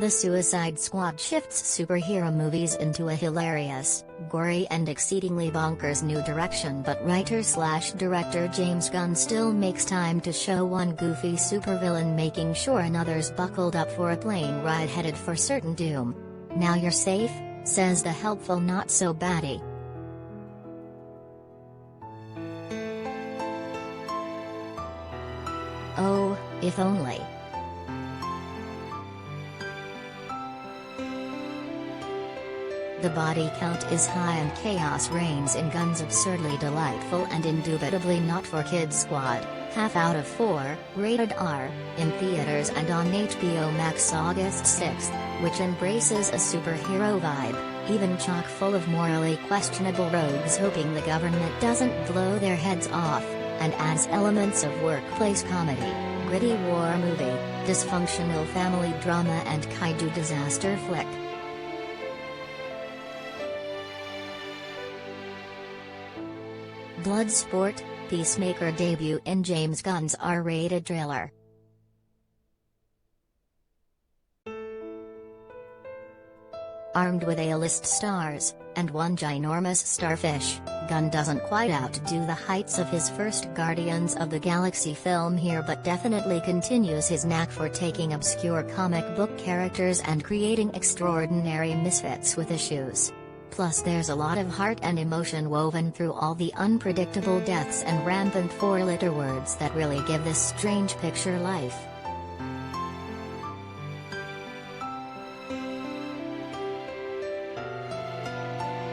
The Suicide Squad shifts superhero movies into a hilarious, gory and exceedingly bonkers new direction, but writer/director James Gunn still makes time to show one goofy supervillain making sure another's buckled up for a plane ride headed for certain doom. "Now you're safe," says the helpful not-so-baddie. Oh, if only. The body count is high and chaos reigns in Gunn's absurdly delightful and indubitably not for kids squad, half out of 4, rated R, in theaters and on HBO Max August 6, which embraces a superhero vibe, even chock full of morally questionable rogues hoping the government doesn't blow their heads off, and adds elements of workplace comedy, gritty war movie, dysfunctional family drama and kaiju disaster flick. Bloodsport, Peacemaker debut in James Gunn's R-rated trailer. Armed with A-list stars, and one ginormous starfish, Gunn doesn't quite outdo the heights of his first Guardians of the Galaxy film here, but definitely continues his knack for taking obscure comic book characters and creating extraordinary misfits with issues. Plus there's a lot of heart and emotion woven through all the unpredictable deaths and rampant four-letter words that really give this strange picture life.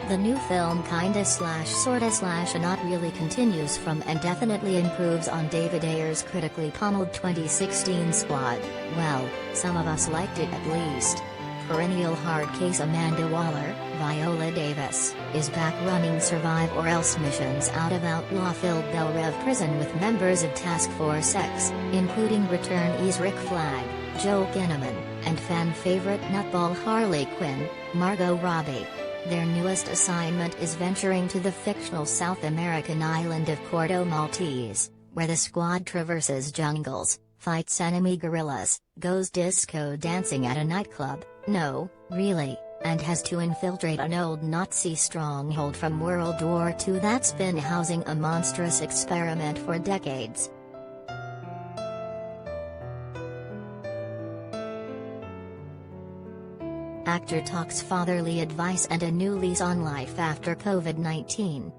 The new film kinda/sorta/not really continues from and definitely improves on David Ayer's critically pummeled 2016 Squad. Well, some of us liked it at least. Perennial hard case Amanda Waller, Viola Davis, is back running Survive or Else missions out of outlaw-filled Belle Rev prison with members of Task Force X, including returnees Rick Flag, Joel Kinnaman, and fan favorite nutball Harley Quinn, Margot Robbie. Their newest assignment is venturing to the fictional South American island of Cordo Maltese, where the squad traverses jungles, fights enemy guerrillas, goes disco dancing at a nightclub, no, really, and has to infiltrate an old Nazi stronghold from World War II that's been housing a monstrous experiment for decades. Actor talks fatherly advice and a new lease on life after COVID-19.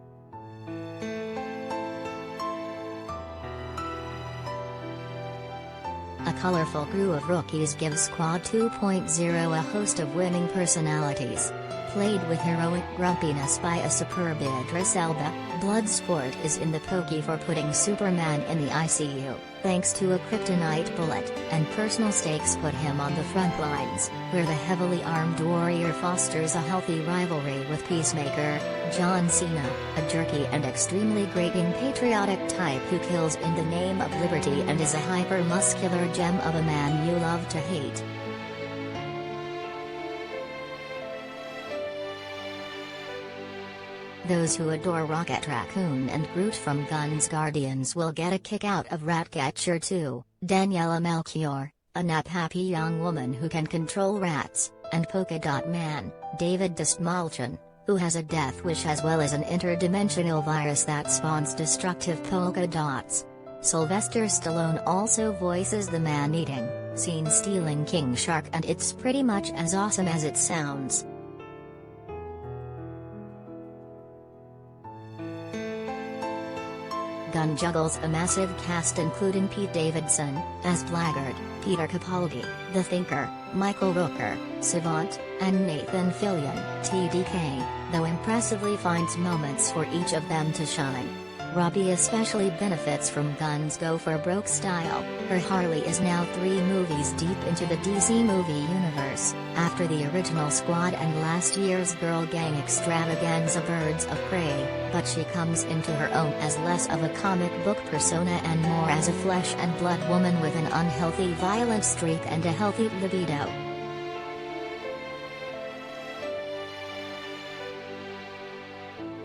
A colorful crew of rookies gives Squad 2.0 a host of winning personalities. Played with heroic grumpiness by a superb Idris Elba, Bloodsport is in the pokey for putting Superman in the ICU, thanks to a kryptonite bullet, and personal stakes put him on the front lines, where the heavily armed warrior fosters a healthy rivalry with Peacemaker, John Cena, a jerky and extremely grating patriotic type who kills in the name of liberty and is a hyper-muscular gem of a man you love to hate. Those who adore Rocket Raccoon and Groot from Gunn's Guardians will get a kick out of Ratcatcher too. Daniela Melchior, a nap-happy young woman who can control rats, and Polka Dot Man, David Dastmalchian, who has a death wish as well as an interdimensional virus that spawns destructive polka dots. Sylvester Stallone also voices the man-eating, scene-stealing King Shark, and it's pretty much as awesome as it sounds. Gunn juggles a massive cast including Pete Davidson, as Blackguard, Peter Capaldi, The Thinker, Michael Rooker, Savant, and Nathan Fillion, TDK, though impressively finds moments for each of them to shine. Robbie especially benefits from Gunn's go-for-broke style. Her Harley is now 3 movies deep into the DC movie universe, after the original Squad and last year's Girl Gang extravaganza Birds of Prey, but she comes into her own as less of a comic book persona and more as a flesh-and-blood woman with an unhealthy violent streak and a healthy libido.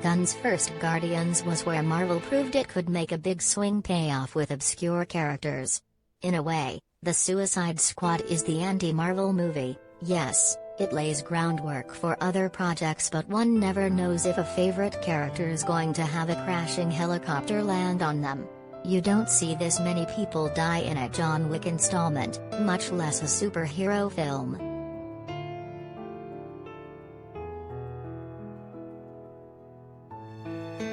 Gunn's first Guardians was where Marvel proved it could make a big swing payoff with obscure characters. In a way, The Suicide Squad is the anti-Marvel movie, Yes, it lays groundwork for other projects, but one never knows if a favorite character is going to have a crashing helicopter land on them. You don't see this many people die in a John Wick installment, much less a superhero film.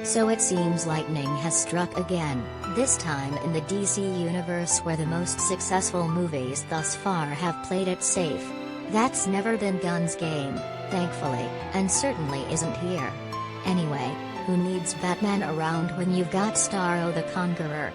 So it seems lightning has struck again, this time in the DC universe where the most successful movies thus far have played it safe. That's never been Gunn's game, thankfully, and certainly isn't here. Anyway, who needs Batman around when you've got Starro the Conqueror?